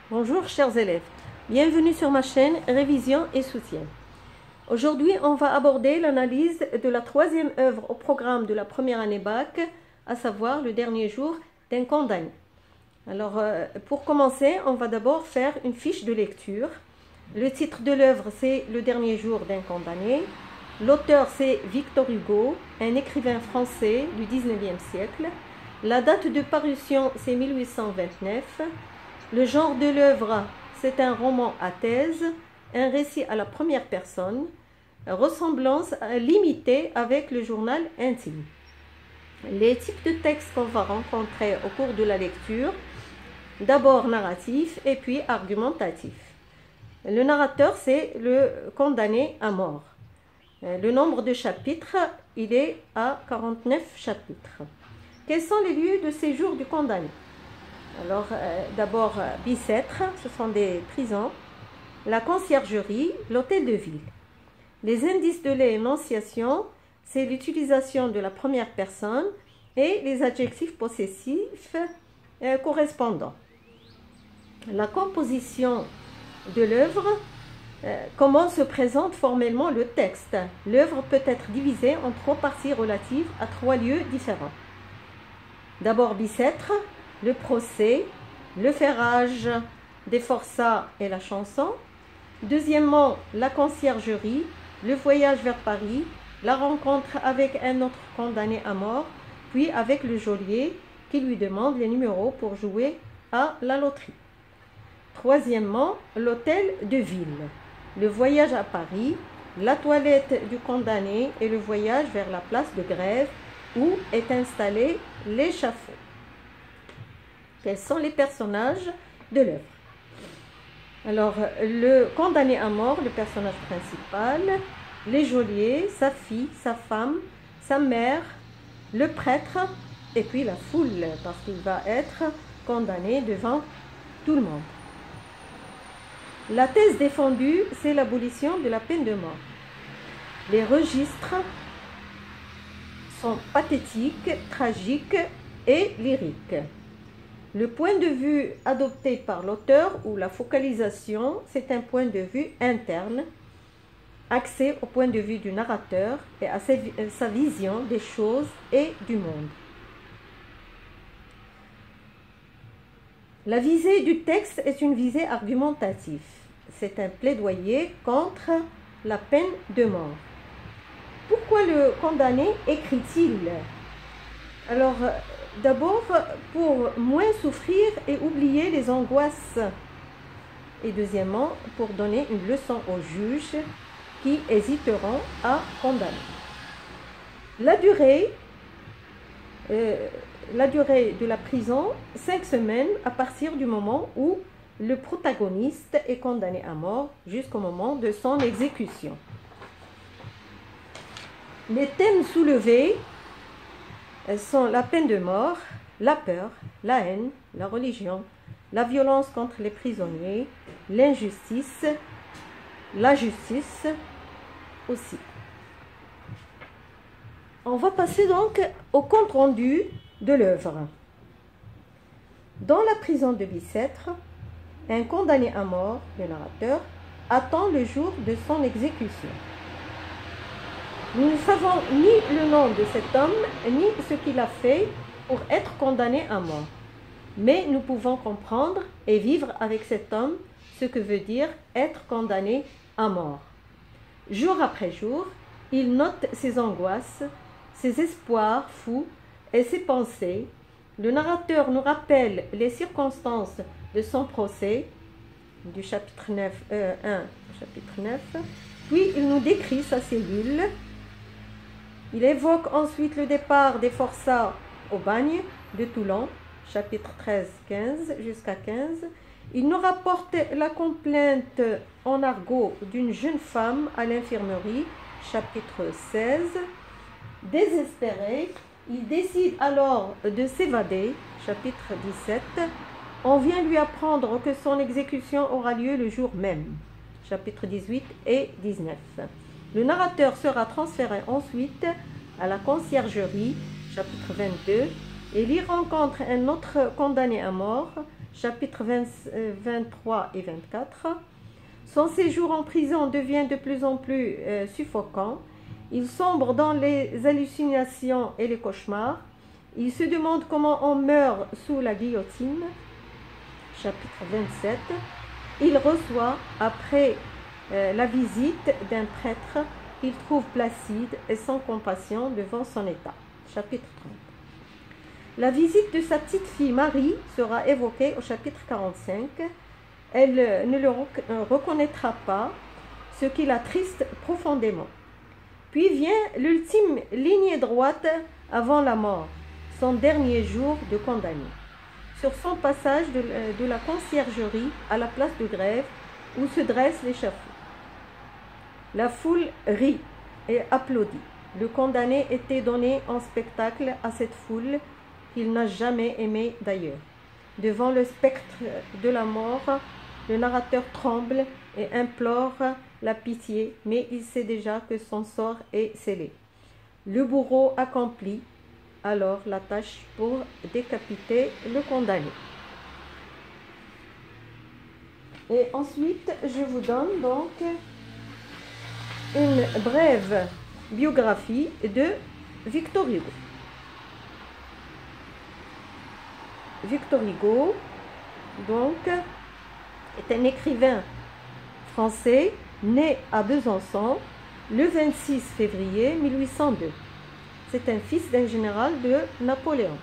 Bonjour chers élèves, bienvenue sur ma chaîne Révision et Soutien. Aujourd'hui, on va aborder l'analyse de la troisième œuvre au programme de la première année bac, à savoir le dernier jour d'un condamné. Alors, pour commencer, on va d'abord faire une fiche de lecture. Le titre de l'œuvre, c'est Le dernier jour d'un condamné. L'auteur, c'est Victor Hugo, un écrivain français du 19e siècle. La date de parution, c'est 1829. Le genre de l'œuvre, c'est un roman à thèse, un récit à la première personne, ressemblance limitée avec le journal intime. Les types de textes qu'on va rencontrer au cours de la lecture, d'abord narratif et puis argumentatif. Le narrateur, c'est le condamné à mort. Le nombre de chapitres, il est à 49 chapitres. Quels sont les lieux de séjour du condamné? Alors, d'abord, Bicêtre, ce sont des prisons, la conciergerie, l'hôtel de ville. Les indices de l'énonciation, c'est l'utilisation de la première personne et les adjectifs possessifs correspondants. La composition de l'œuvre, comment se présente formellement le texte. L'œuvre peut être divisée en trois parties relatives à trois lieux différents. D'abord, Bicêtre, le procès, le ferrage des forçats et la chanson. Deuxièmement, la conciergerie, le voyage vers Paris, la rencontre avec un autre condamné à mort, puis avec le geôlier qui lui demande les numéros pour jouer à la loterie. Troisièmement, l'hôtel de ville, le voyage à Paris, la toilette du condamné et le voyage vers la place de grève où est installé l'échafaud. Quels sont les personnages de l'œuvre? Alors, le condamné à mort, le personnage principal, les geôliers, sa fille, sa femme, sa mère, le prêtre et puis la foule, parce qu'il va être condamné devant tout le monde. La thèse défendue, c'est l'abolition de la peine de mort. Les registres sont pathétiques, tragiques et lyriques. Le point de vue adopté par l'auteur ou la focalisation, c'est un point de vue interne, axé au point de vue du narrateur et à sa vision des choses et du monde. La visée du texte est une visée argumentative. C'est un plaidoyer contre la peine de mort. Pourquoi le condamné écrit-il? Alors, d'abord, pour moins souffrir et oublier les angoisses. Et deuxièmement, pour donner une leçon aux juges qui hésiteront à condamner. La durée de la prison, 5 semaines à partir du moment où le protagoniste est condamné à mort jusqu'au moment de son exécution. Les thèmes soulevés sont la peine de mort, la peur, la haine, la religion, la violence contre les prisonniers, l'injustice, la justice aussi. On va passer donc au compte-rendu de l'œuvre. Dans la prison de Bicêtre, un condamné à mort, le narrateur, attend le jour de son exécution. Nous ne savons ni le nom de cet homme, ni ce qu'il a fait pour être condamné à mort. Mais nous pouvons comprendre et vivre avec cet homme ce que veut dire être condamné à mort. Jour après jour, il note ses angoisses, ses espoirs fous et ses pensées. Le narrateur nous rappelle les circonstances de son procès, du chapitre 9, 1 au chapitre 9. Puis il nous décrit sa cellule. Il évoque ensuite le départ des forçats au bagne de Toulon, chapitre 13, 15 jusqu'à 15. Il nous rapporte la complainte en argot d'une jeune femme à l'infirmerie, chapitre 16. Désespéré, il décide alors de s'évader, chapitre 17. On vient lui apprendre que son exécution aura lieu le jour même, chapitre 18 et 19. Le narrateur sera transféré ensuite à la conciergerie, chapitre 22, et il y rencontre un autre condamné à mort, chapitres 23 et 24. Son séjour en prison devient de plus en plus suffocant. Il sombre dans les hallucinations et les cauchemars. Il se demande comment on meurt sous la guillotine. Chapitre 27. Il reçoit, après la visite d'un prêtre qu'il trouve placide et sans compassion devant son état. Chapitre 30. La visite de sa petite fille Marie sera évoquée au chapitre 45. Elle ne le reconnaîtra pas, ce qui l'attriste profondément. Puis vient l'ultime lignée droite avant la mort, son dernier jour de condamné. Sur son passage de la conciergerie à la place de grève où se dresse l'échafaud. La foule rit et applaudit. Le condamné était donné en spectacle à cette foule qu'il n'a jamais aimée d'ailleurs. Devant le spectre de la mort, le narrateur tremble et implore la pitié, mais il sait déjà que son sort est scellé. Le bourreau accomplit alors la tâche pour décapiter le condamné. Et ensuite, je vous donne donc une brève biographie de Victor Hugo. Victor Hugo, donc, est un écrivain français né à Besançon le 26 février 1802. C'est un fils d'un général de Napoléon.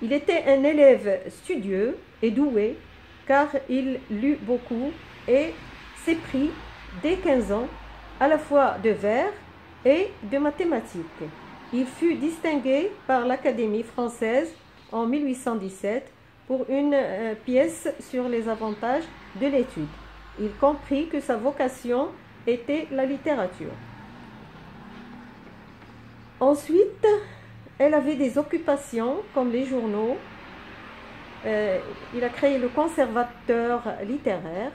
Il était un élève studieux et doué car il lut beaucoup et s'éprit dès 15 ans à la fois de vers et de mathématiques. Il fut distingué par l'Académie française en 1817 pour une pièce sur les avantages de l'étude. Il comprit que sa vocation était la littérature. Ensuite, elle avait des occupations comme les journaux. Il a créé le Conservateur littéraire.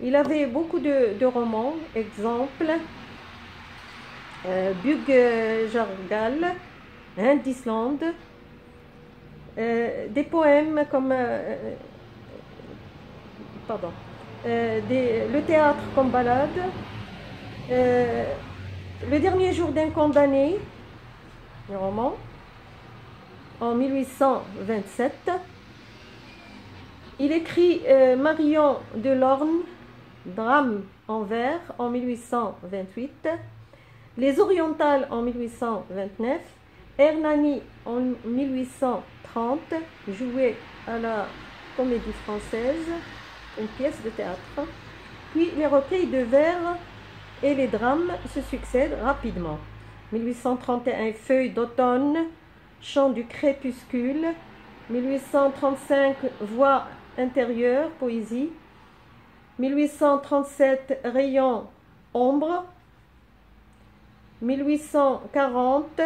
Il avait beaucoup de romans, exemple Bug-Jargal, d'Islande, des poèmes comme le théâtre comme ballade, le dernier jour d'un condamné, un roman, en 1827. Il écrit Marion de Lorne, drame en vers, en 1828, Les Orientales en 1829, Hernani en 1830, joué à la Comédie Française, une pièce de théâtre. Puis les recueils de vers et les drames se succèdent rapidement. 1831, Feuilles d'automne, Chant du crépuscule. 1835, Voix intérieure, poésie. 1837, Rayon, ombre. 1840,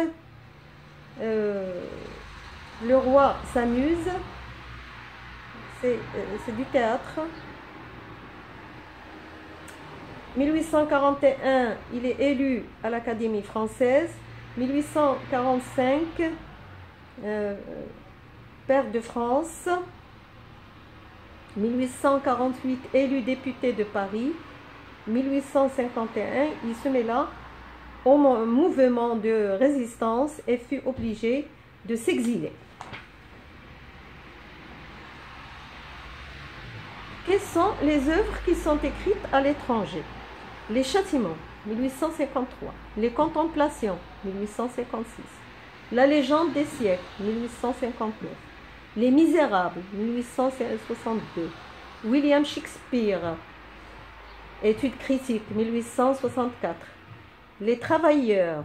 Le roi s'amuse. C'est du théâtre. 1841, il est élu à l'Académie française. 1845, Père de France. 1848, élu député de Paris. 1851, il se met là au mouvement de résistance et fut obligé de s'exiler. Quelles sont les œuvres qui sont écrites à l'étranger? Les Châtiments, 1853. Les Contemplations, 1856. La Légende des siècles, 1859. Les Misérables, 1862. William Shakespeare, Études critiques, 1864. Les Travailleurs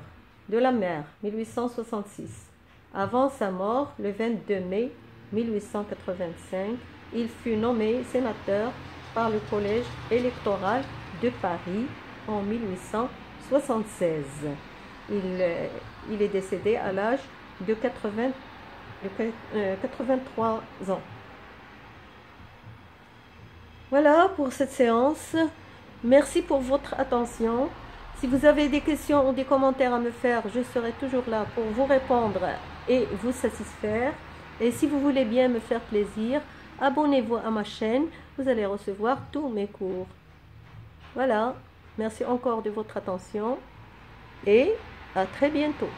de la mer, 1866. Avant sa mort, le 22 mai 1885, il fut nommé sénateur par le collège électoral de Paris en 1876. Il est décédé à l'âge de 83 ans. Voilà pour cette séance. Merci pour votre attention. Si vous avez des questions ou des commentaires à me faire, je serai toujours là pour vous répondre et vous satisfaire. Et si vous voulez bien me faire plaisir, abonnez-vous à ma chaîne, vous allez recevoir tous mes cours. Voilà, merci encore de votre attention et à très bientôt.